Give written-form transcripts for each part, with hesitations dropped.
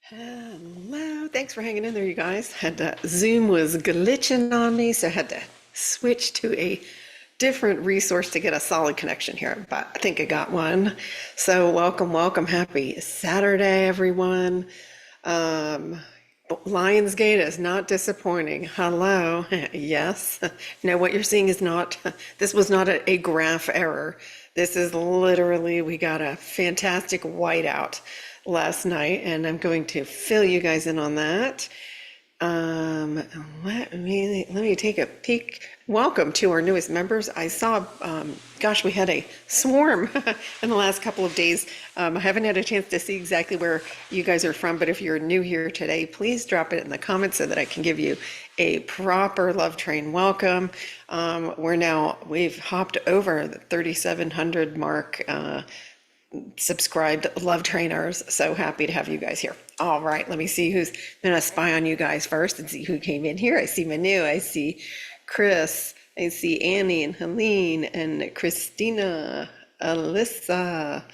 Hello, thanks for hanging in there, you guys. Zoom was glitching on me, so I had to switch to a different resource to get a solid connection here, but I think I got one. So welcome. Happy Saturday, everyone. Um, Lionsgate is not disappointing. Hello. Yes. No, what you're seeing is not, this was not a graph error. This is literally, we got a fantastic whiteout last night, and I'm going to fill you guys in on that. Um, let me take a peek. Welcome to our newest members. I saw, gosh, we had a swarm in the last couple of days. I haven't had a chance to see exactly where you guys are from, but if you're new here today, please drop it in the comments so that I can give you a proper Love Train welcome. We've hopped over the 3,700 mark. Subscribed love trainers. So happy to have you guys here. All right, let me see who's gonna spy on you guys first and see who came in here. I see Manu, I see Chris, I see Annie and Helene and Christina, Alyssa.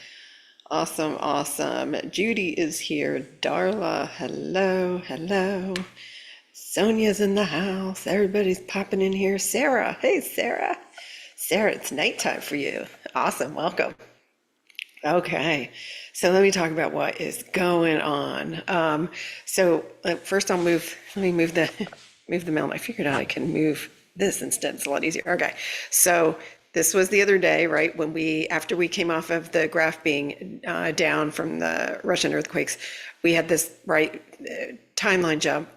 Awesome. Judy is here. Darla, hello. Sonia's in the house. Everybody's popping in here. Sarah, hey Sarah. Sarah, it's nighttime for you. Awesome, welcome. Okay, so let me talk about what is going on. First let me move the move the mail. I figured out I can move this instead. It's a lot easier. Okay, so this was the other day, right, when after we came off of the graph being down from the Russian earthquakes, we had this, right, timeline jump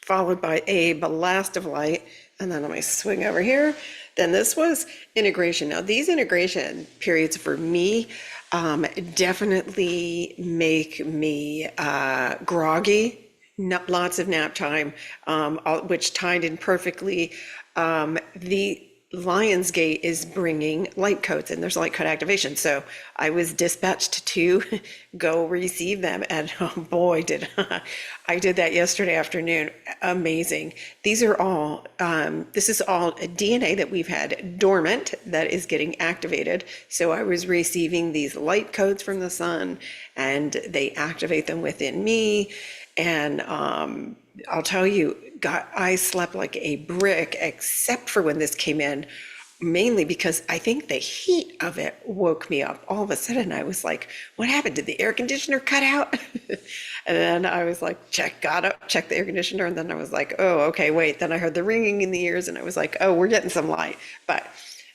followed by a blast of light. And then let me swing over here. Then this was integration. Now, these integration periods for me definitely make me groggy. Lots of nap time, which tied in perfectly. The Lionsgate is bringing light codes, and there's light code activation. So I was dispatched to go receive them, and oh boy, I did that yesterday afternoon. Amazing. These are all, this is all DNA that we've had dormant that is getting activated. So I was receiving these light codes from the sun, and they activate them within me. And I'll tell you, God, I slept like a brick, except for when this came in, mainly because I think the heat of it woke me up. All of a sudden, I was like, what happened? Did the air conditioner cut out? And then I was like, got up, checked the air conditioner, and then I was like, oh, okay, wait. Then I heard the ringing in the ears, and I was like, oh, we're getting some light. But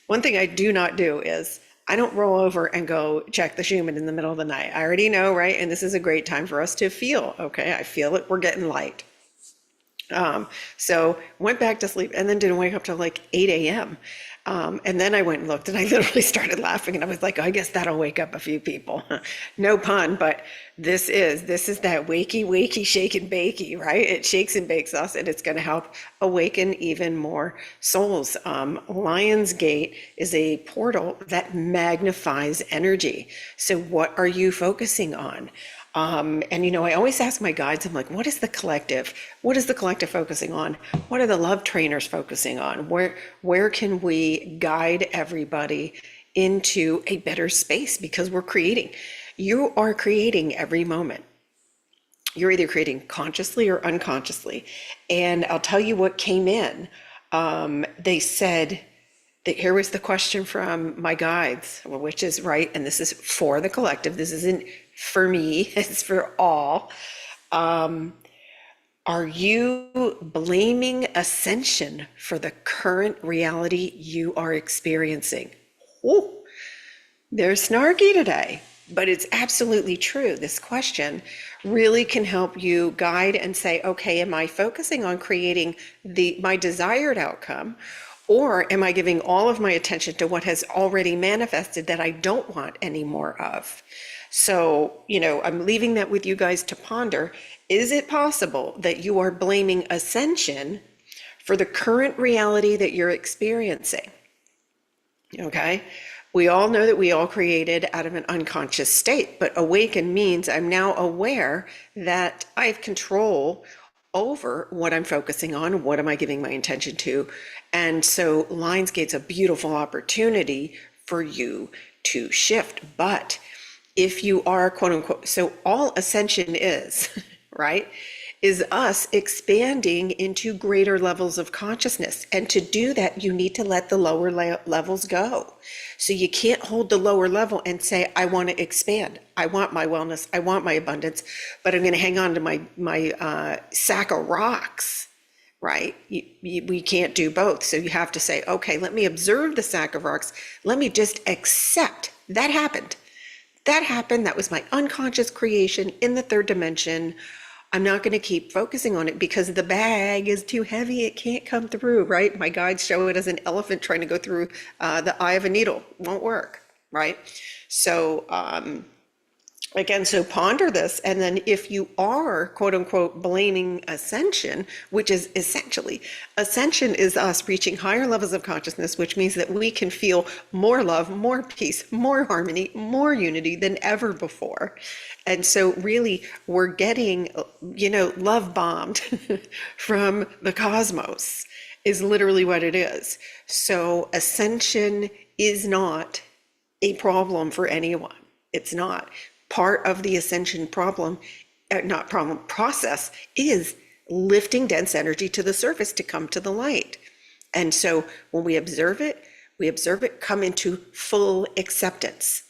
one thing I do not do is I don't roll over and go check the Schumann in the middle of the night. I already know, right? And this is a great time for us to feel, okay? I feel it, we're getting light. So went back to sleep and then didn't wake up till like 8 a.m. And then I went and looked, and I literally started laughing, and I was like, I guess that'll wake up a few people. No pun, but this is that wakey, shake and bakey, right? It shakes and bakes us, and it's going to help awaken even more souls. Lionsgate is a portal that magnifies energy. So what are you focusing on? I always ask my guides, I'm like, what is the collective? What is the collective focusing on? What are the love trainers focusing on? Where can we guide everybody into a better space? Because you are creating every moment. You're either creating consciously or unconsciously. And I'll tell you what came in. They said, here was the question from my guides, which is right, and this is for the collective. This isn't for me, it's for all. Are you blaming Ascension for the current reality you are experiencing? Ooh, they're snarky today, but it's absolutely true. This question really can help you guide and say, okay, am I focusing on creating my desired outcome? Or am I giving all of my attention to what has already manifested that I don't want any more of? So, I'm leaving that with you guys to ponder. Is it possible that you are blaming Ascension for the current reality that you're experiencing? Okay. We all know that we all created out of an unconscious state, but awaken means I'm now aware that I have control over what I'm focusing on, what am I giving my attention to. And so Lionsgate's a beautiful opportunity for you to shift. But if you are quote unquote, so all ascension is, right, is us expanding into greater levels of consciousness. And to do that, you need to let the lower levels go. So you can't hold the lower level and say, I want to expand. I want my wellness. I want my abundance, but I'm going to hang on to my sack of rocks, right? We can't do both. So you have to say, okay, let me observe the sack of rocks. Let me just accept that happened. That happened. That was my unconscious creation in the third dimension. I'm not going to keep focusing on it because the bag is too heavy. It can't come through, right? My guides show it as an elephant trying to go through the eye of a needle. Won't work, right? So again, so ponder this. And then if you are, quote unquote, blaming ascension, which is essentially, ascension is us reaching higher levels of consciousness, which means that we can feel more love, more peace, more harmony, more unity than ever before. And so really we're getting, love bombed from the cosmos is literally what it is. So ascension is not a problem for anyone. It's not. Part of the ascension process is lifting dense energy to the surface to come to the light. And so when we observe it, come into full acceptance.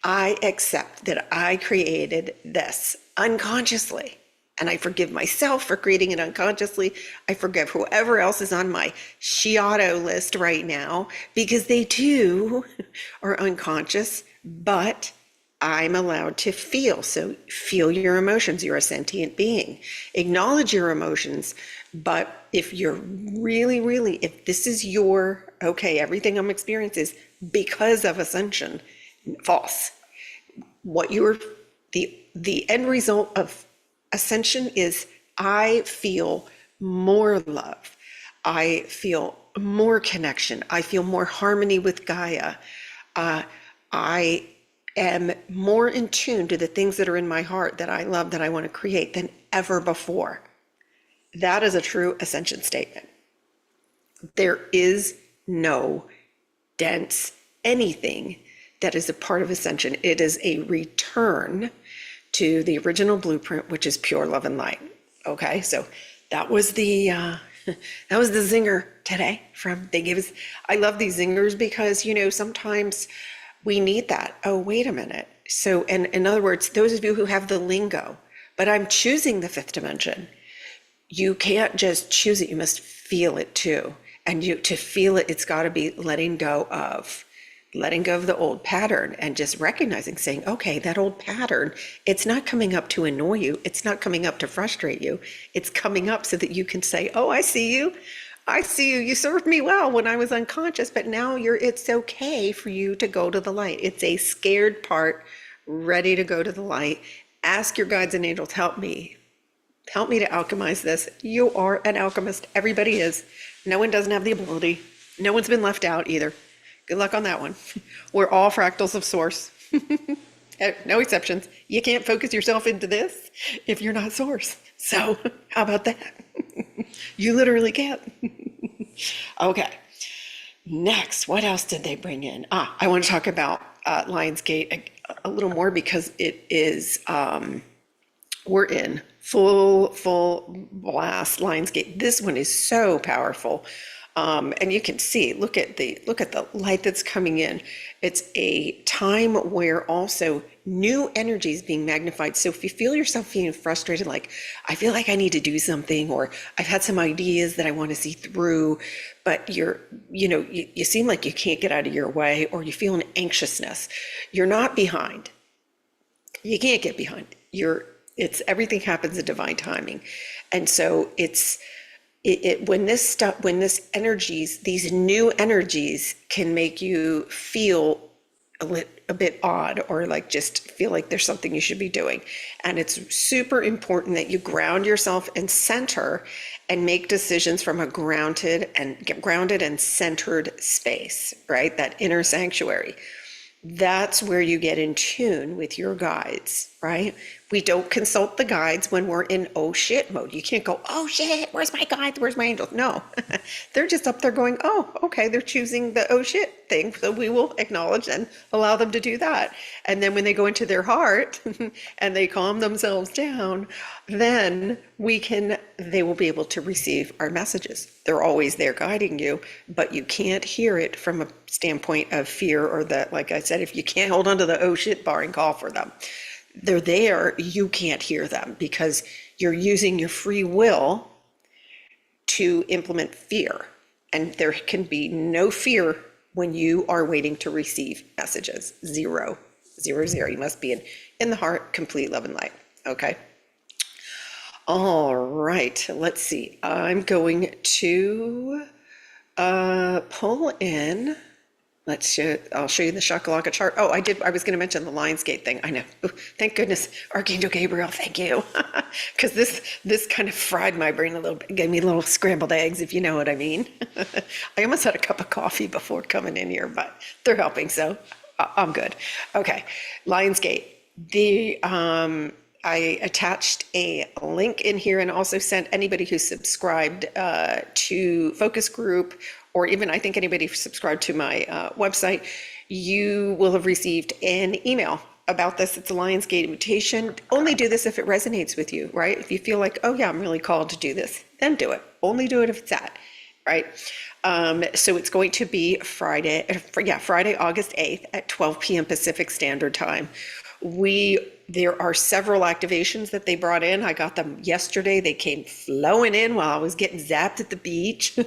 I accept that I created this unconsciously, and I forgive myself for creating it unconsciously. I forgive whoever else is on my Shiato list right now, because they too are unconscious, but I'm allowed to feel. So feel your emotions. You're a sentient being. Acknowledge your emotions. But if you're really, if this is okay, everything I'm experiencing is because of ascension, false. The end result of ascension is I feel more love. I feel more connection. I feel more harmony with Gaia. I am more in tune to the things that are in my heart that I love, that I want to create than ever before. That is a true ascension statement. There is no dense anything that is a part of ascension. It is a return to the original blueprint, which is pure love and light. Okay, so that was the zinger today from they give us. I love these zingers because sometimes we need that. Oh, wait a minute. So, and in other words, those of you who have the lingo, but I'm choosing the fifth dimension. You can't just choose it. You must feel it too. And to feel it, it's got to be letting go of the old pattern and just recognizing, saying, okay, that old pattern, it's not coming up to annoy you. It's not coming up to frustrate you. It's coming up so that you can say, oh, I see you. I see you. You served me well when I was unconscious, but now it's okay for you to go to the light. It's a scared part ready to go to the light. Ask your guides and angels, help me to alchemize this. You are an alchemist. Everybody is. No one doesn't have the ability. No one's been left out either. Good luck on that one. We're all fractals of source. No exceptions. You can't focus yourself into this if you're not source. So how about that? You literally can't. Okay. Next, what else did they bring in? I want to talk about Lionsgate a little more because it is, we're in full blast Lionsgate. This one is so powerful. And you can see, look at the light that's coming in. It's a time where also new energy is being magnified. So if you feel yourself feeling frustrated, like I feel like I need to do something, or I've had some ideas that I want to see through, but you seem like you can't get out of your way, or you feel an anxiousness, you're not behind. You can't get behind. It's everything happens in divine timing. And so when this energies, these new energies can make you feel a bit odd, or like just feel like there's something you should be doing. And it's super important that you ground yourself and center and make decisions from a grounded and centered space, right? That inner sanctuary. That's where you get in tune with your guides, right? We don't consult the guides when we're in oh shit mode. You can't go, oh shit, where's my guides? Where's my angels? No, they're just up there going, oh, okay, they're choosing the oh shit thing. So we will acknowledge and allow them to do that. And then when they go into their heart and they calm themselves down, then they will be able to receive our messages. They're always there guiding you, but you can't hear it from a standpoint of fear or that, like I said, if you can't hold on to the oh shit bar and call for them, they're there, you can't hear them because you're using your free will to implement fear. And there can be no fear when you are waiting to receive messages. Zero, zero, zero. You must be in the heart, complete love and light. Okay. All right. Let's see. I'm going to pull in. I'll show you the Shakalaka chart. Oh, I was going to mention the Lionsgate thing. I know. Ooh, thank goodness, Archangel Gabriel, thank you. Because this kind of fried my brain a little bit, gave me little scrambled eggs, if you know what I mean. I almost had a cup of coffee before coming in here, but they're helping, so I'm good. Okay, Lionsgate. I attached a link in here and also sent anybody who subscribed to Focus Group, or even I think anybody who subscribed to my website, you will have received an email about this. It's a Lionsgate invitation. Only do this if it resonates with you, right? If you feel like, oh yeah, I'm really called to do this, then do it. Only do it if it's that, right? So it's going to be Friday, August 8th at 12 p.m. Pacific Standard Time. There are several activations that they brought in. I got them yesterday. They came flowing in while I was getting zapped at the beach.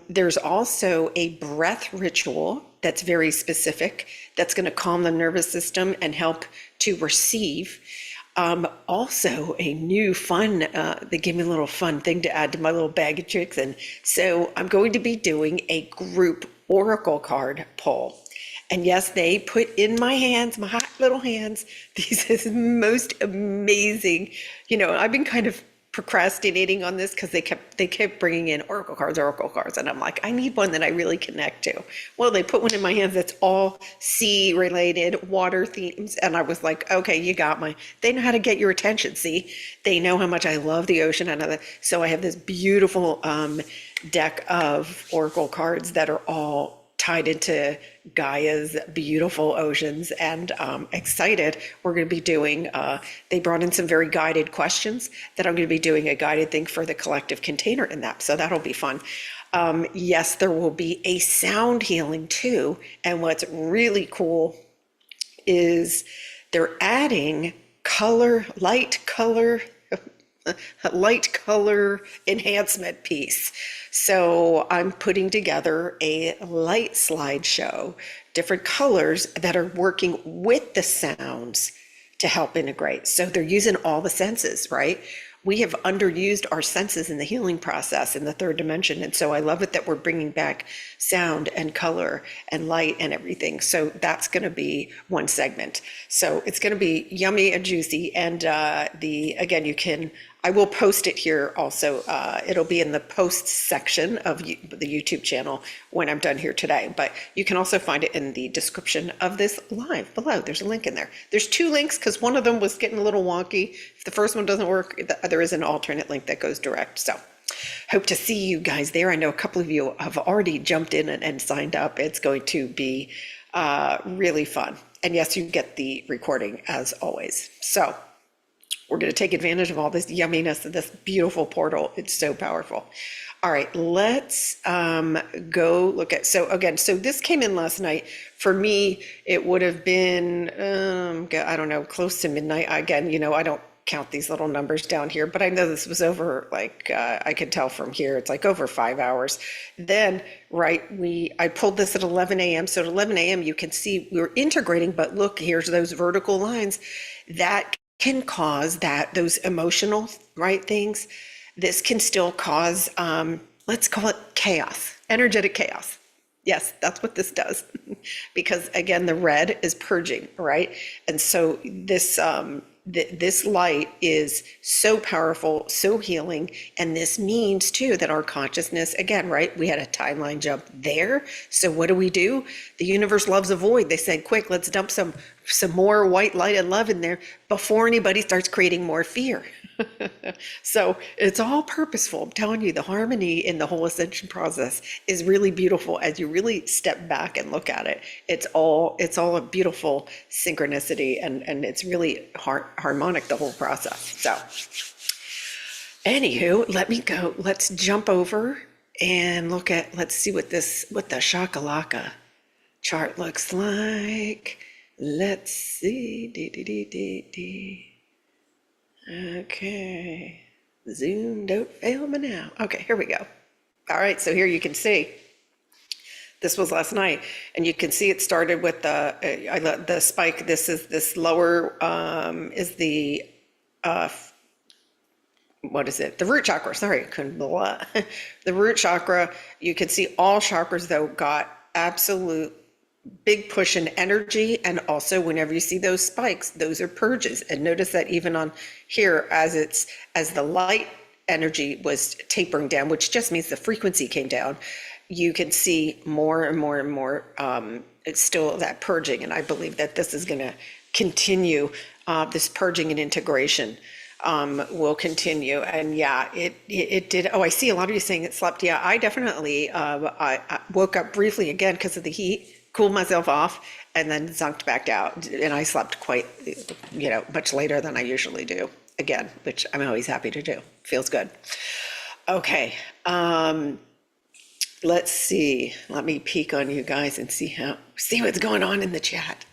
There's also a breath ritual that's very specific, that's going to calm the nervous system and help to receive. Also a new fun, they gave me a little fun thing to add to my little bag of tricks. And so I'm going to be doing a group oracle card pull. And yes, they put in my hands, my hot little hands, these most amazing, I've been kind of procrastinating on this because they kept bringing in oracle cards. And I'm like, I need one that I really connect to. Well, they put one in my hands that's all sea related, water themes. And I was like, okay, you got they know how to get your attention. See, they know how much I love the ocean. So I have this beautiful deck of oracle cards that are all tied into Gaia's beautiful oceans, and excited. We're going to be doing, they brought in some very guided questions that I'm going to be doing a guided thing for the collective container in that. So that'll be fun. Yes, there will be a sound healing too. And what's really cool is they're adding light color enhancement piece. So I'm putting together a light slideshow, different colors that are working with the sounds to help integrate. So they're using all the senses, right? We have underused our senses in the healing process in the third dimension. And so I love it that we're bringing back sound and color and light and everything. So that's going to be one segment. So it's going to be yummy and juicy. And again, I will post it here also. It'll be in the posts section of the YouTube channel when I'm done here today. But you can also find it in the description of this live below. There's a link in there. There's two links because one of them was getting a little wonky. If the first one doesn't work, there is an alternate link that goes direct. So hope to see you guys there. I know a couple of you have already jumped in and signed up. It's going to be really fun. And yes, you get the recording as always. So we're going to take advantage of all this yumminess of this beautiful portal. It's so powerful. All right, let's go look at, so this came in last night. For me, it would have been, I don't know, close to midnight. Again, I don't count these little numbers down here, but I know this was over, I could tell from here, it's like over 5 hours. Then, I pulled this at 11 a.m. So at 11 a.m. you can see we were integrating, but look, here's those vertical lines that can cause those emotional things. This can still cause let's call it chaos, energetic chaos. Yes, that's what this does. Because again, the red is purging, right? And so this light is so powerful, so healing. And this means too that our consciousness, again, we had a timeline jump there. So what do? The universe loves a void. They said, quick, let's dump some some more white light and love in there before anybody starts creating more fear. So it's all purposeful. I'm telling you, the harmony in the whole ascension process is really beautiful as you really step back and look at it. It's all a beautiful synchronicity, and it's really harmonic, the whole process. So anywho, let me go. Let's jump over and let's see what the shakalaka chart looks like. Let's see. Okay. Zoom, don't fail me now. Okay, here we go. All right, so here you can see. This was last night, and you can see it started with the spike. This lower is the what is it? The root chakra. Sorry, I couldn't blah. The root chakra. You can see all chakras though got absolute big push in energy, and also whenever you see those spikes, those are purges. And notice that even on here, as the light energy was tapering down, which just means the frequency came down, you can see more and more and more. It's still that purging, and I believe that this is going to continue. This purging and integration will continue. And yeah, it did. Oh, I see a lot of you saying it slept. Yeah, I definitely I woke up briefly again because of the heat, cooled myself off, and then zonked back out. And I slept quite, much later than I usually do again, which I'm always happy to do. Feels good. Okay. Let's see. Let me peek on you guys and see what's going on in the chat.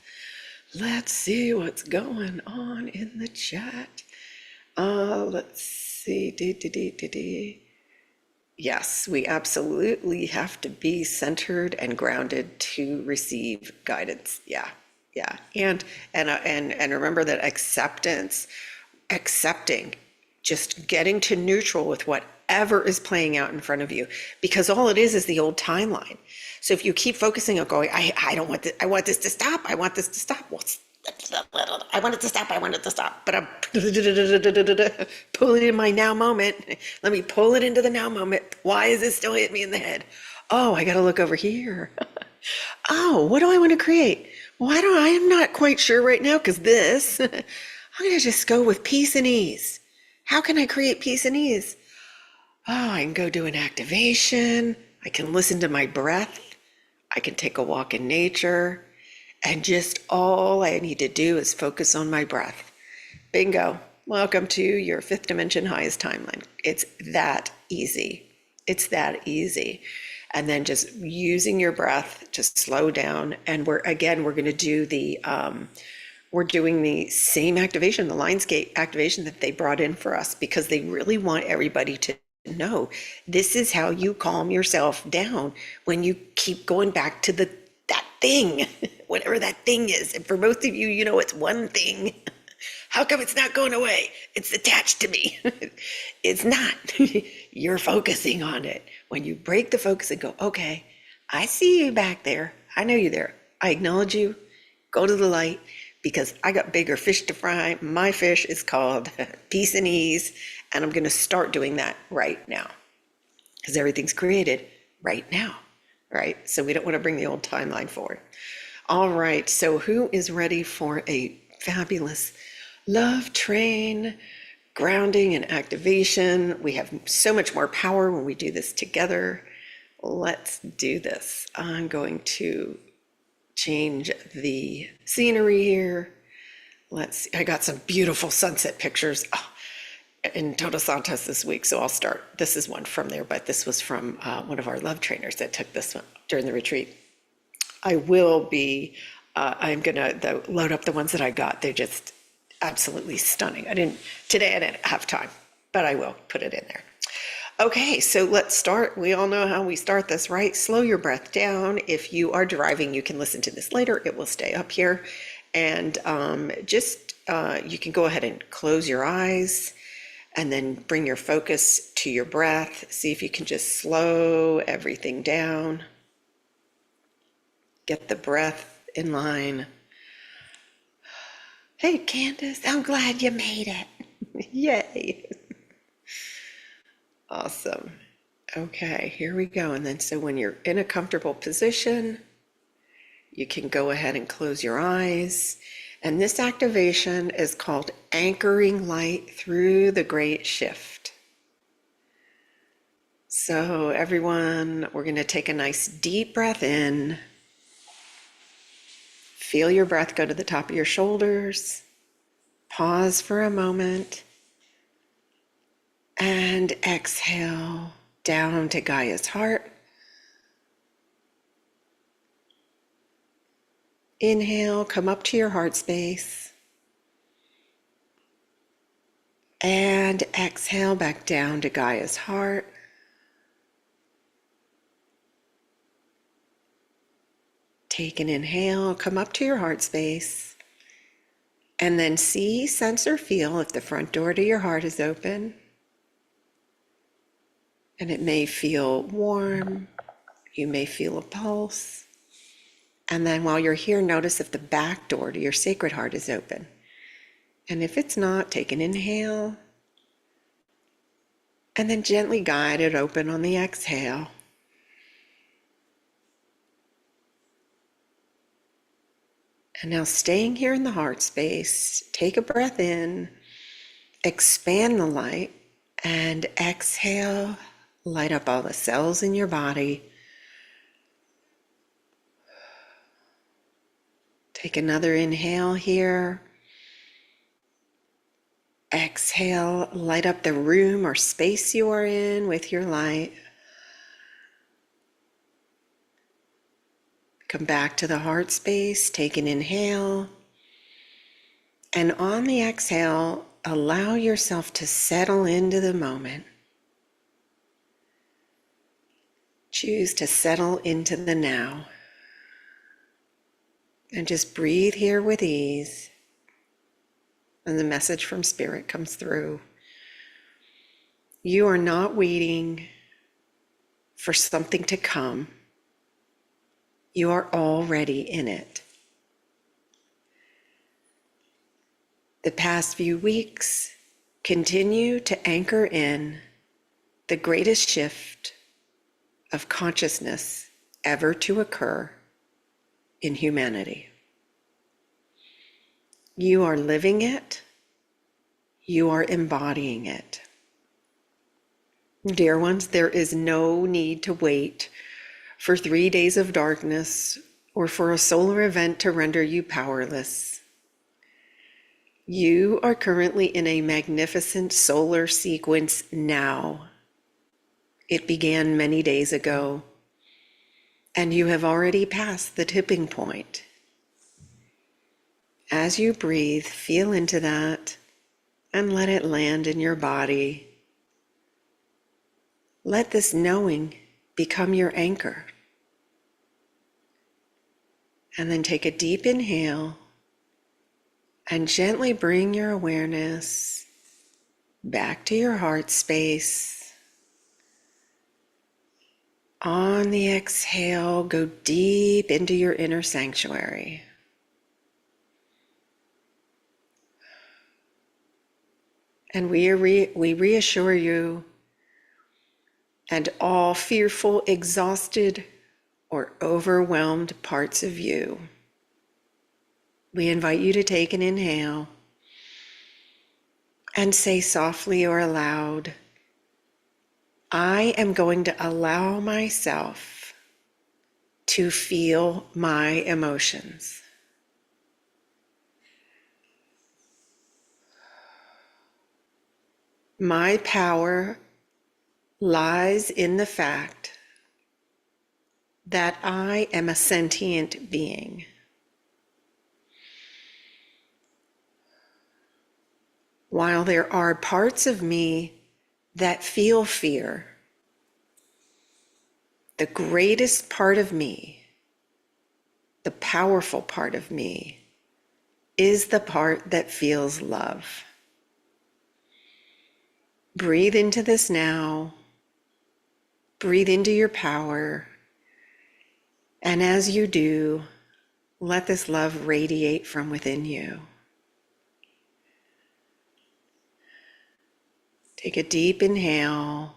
Let's see what's going on in the chat. Let's see. Yes, we absolutely have to be centered and grounded to receive guidance. Yeah. And remember that accepting, just getting to neutral with whatever is playing out in front of you, because all it is the old timeline. So if you keep focusing on going, I don't want this, I want this to stop, I want this to stop. Well, I want it to stop, but I'm pulling in my now moment. Let me pull it into the now moment. Why is this still hitting me in the head? Oh, I got to look over here. Oh, what do I want to create? Well, I am not quite sure right now, because I'm going to just go with peace and ease. How can I create peace and ease? Oh, I can go do an activation. I can listen to my breath. I can take a walk in nature. And just all I need to do is focus on my breath. Bingo. Welcome to your fifth dimension highest timeline. It's that easy. And then just using your breath to slow down. And we're going to do we're doing the same activation, the Lionsgate activation that they brought in for us, because they really want everybody to know this is how you calm yourself down when you keep going back to that thing, whatever that thing is. And for most of you, it's one thing. How come it's not going away? It's attached to me. It's not. You're focusing on it. When you break the focus and go, okay, I see you back there. I know you there. I acknowledge you. Go to the light, because I got bigger fish to fry. My fish is called peace and ease. And I'm going to start doing that right now, because everything's created right now. Right? So we don't want to bring the old timeline forward. All right. So who is ready for a fabulous love train, grounding and activation? We have so much more power when we do this together. Let's do this. I'm going to change the scenery here. I got some beautiful sunset pictures in Todos Santos this week, so I'll start. This is one from there, but this was from one of our love trainers that took this one during the retreat. I will be, I'm gonna load up the ones that I got. They're just absolutely stunning. Today I didn't have time, but I will put it in there. Okay, so let's start. We all know how we start this, right? Slow your breath down. If you are driving, you can listen to this later. It will stay up here. And you can go ahead and close your eyes, and then bring your focus to your breath. See if you can just slow everything down. Get the breath in line. Hey, Candace, I'm glad you made it. Yay. Awesome. Okay, here we go. And then so when you're in a comfortable position, you can go ahead and close your eyes. And this activation is called anchoring light through the great shift. So everyone, we're going to take a nice deep breath in. Feel your breath go to the top of your shoulders. Pause for a moment. And exhale down to Gaia's heart. Inhale, come up to your heart space. And exhale back down to Gaia's heart. Take an inhale, come up to your heart space. And then see, sense, or feel if the front door to your heart is open. And it may feel warm. You may feel a pulse. And then while you're here, notice if the back door to your sacred heart is open. And if it's not, take an inhale. And then gently guide it open on the exhale. And now staying here in the heart space, take a breath in, expand the light, and exhale, light up all the cells in your body. Take another inhale here. Exhale, light up the room or space you are in with your light. Come back to the heart space, take an inhale. And on the exhale, allow yourself to settle into the moment. Choose to settle into the now. And just breathe here with ease. And the message from Spirit comes through. You are not waiting for something to come. You are already in it. The past few weeks continue to anchor in the greatest shift of consciousness ever to occur in humanity. You are living it. You are embodying it. Dear ones, there is no need to wait for 3 days of darkness or for a solar event to render you powerless. You are currently in a magnificent solar sequence now. It began many days ago, and you have already passed the tipping point. As you breathe, feel into that and let it land in your body. Let this knowing become your anchor. And then take a deep inhale and gently bring your awareness back to your heart space. On the exhale, go deep into your inner sanctuary. And we reassure you and all fearful, exhausted, or overwhelmed parts of you. We invite you to take an inhale and say softly or aloud, I am going to allow myself to feel my emotions. My power lies in the fact that I am a sentient being. While there are parts of me that feel fear, the greatest part of me, the powerful part of me, is the part that feels love. Breathe into this now. Breathe into your power. And as you do, let this love radiate from within you. Take a deep inhale.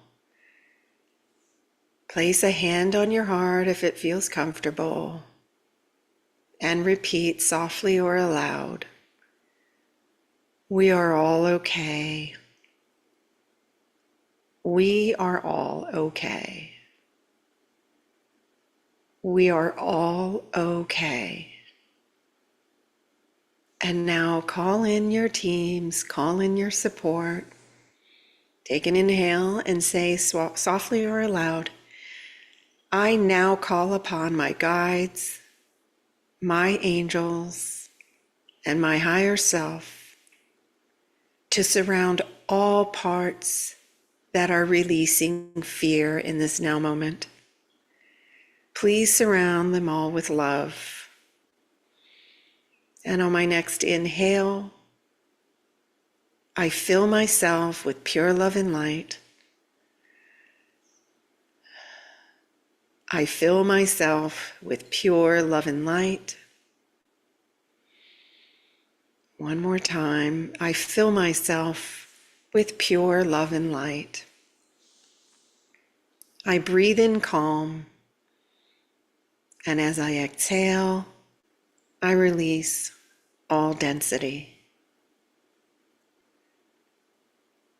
Place a hand on your heart if it feels comfortable. And repeat softly or aloud, We are all okay. We are all okay. We are all okay. And now call in your teams, call in your support. Take an inhale and say softly or aloud, I now call upon my guides, my angels, and my higher self to surround all parts that are releasing fear in this now moment. Please surround them all with love. And on my next inhale, I fill myself with pure love and light. I fill myself with pure love and light. One more time. I fill myself with pure love and light. I breathe in calm, and as I exhale, I release all density.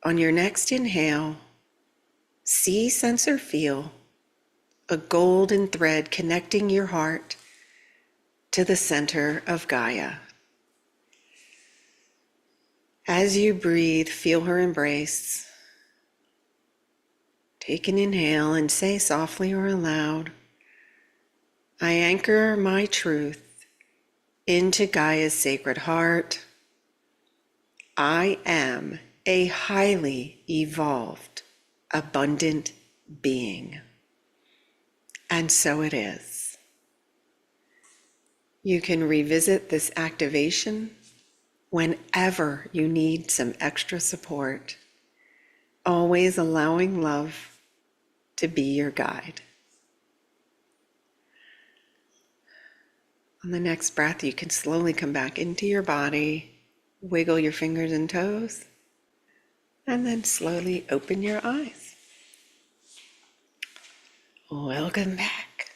On your next inhale, see, sense, or feel a golden thread connecting your heart to the center of Gaia. As you breathe, feel her embrace. Take an inhale and say softly or aloud, I anchor my truth into Gaia's sacred heart. I am a highly evolved, abundant being. And so it is. You can revisit this activation whenever you need some extra support, always allowing love to be your guide. On the next breath, you can slowly come back into your body, wiggle your fingers and toes, and then slowly open your eyes. Welcome back.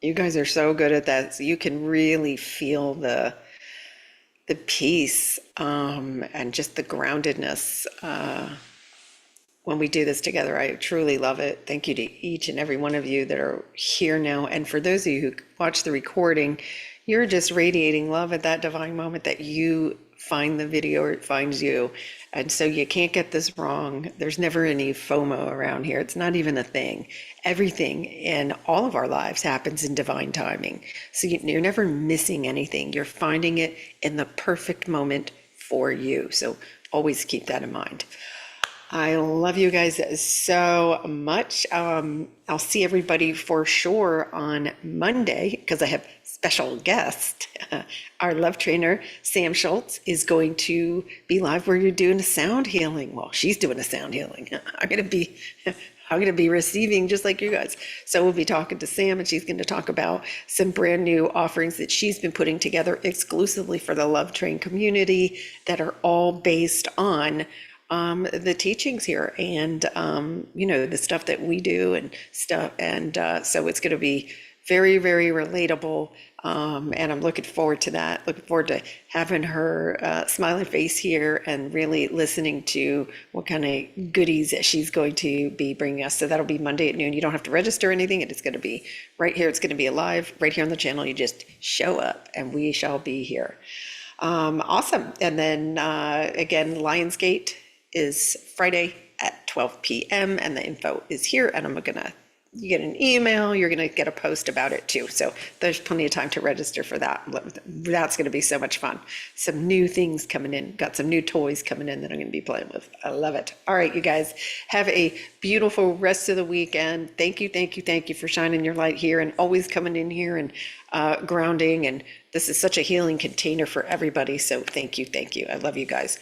You guys are so good at that. So you can really feel the peace and just the groundedness when we do this together. I truly love it. Thank you to each and every one of you that are here now. And for those of you who watch the recording, you're just radiating love at that divine moment that you find the video or it finds you. And so you can't get this wrong. There's never any FOMO around here. It's not even a thing. Everything in all of our lives happens in divine timing. So you're never missing anything. You're finding it in the perfect moment for you. So always keep that in mind. I love you guys so much. I'll see everybody for sure on Monday because I have special guest. Our love trainer, Sam Schultz, is going to be live. We're doing a sound healing. Well, she's doing a sound healing. I'm going to be receiving just like you guys. So we'll be talking to Sam, and she's going to talk about some brand new offerings that she's been putting together exclusively for the Love Train community that are all based on the teachings here and, the stuff that we do and stuff. And so it's going to be very, very relatable. And I'm looking forward to that. Looking forward to having her smiling face here and really listening to what kind of goodies that she's going to be bringing us. So that'll be Monday at noon. You don't have to register or anything. It's going to be right here. It's going to be live right here on the channel. You just show up and we shall be here. Awesome. And then again, Lionsgate is Friday at 12 p.m. and the info is here, and you get an email, you're gonna get a post about it too. So there's plenty of time to register for that. That's gonna be so much fun. Some new things coming in, got some new toys coming in that I'm gonna be playing with. I love it. All right, you guys have a beautiful rest of the weekend. Thank you for shining your light here and always coming in here and grounding. And this is such a healing container for everybody. So thank you. I love you guys.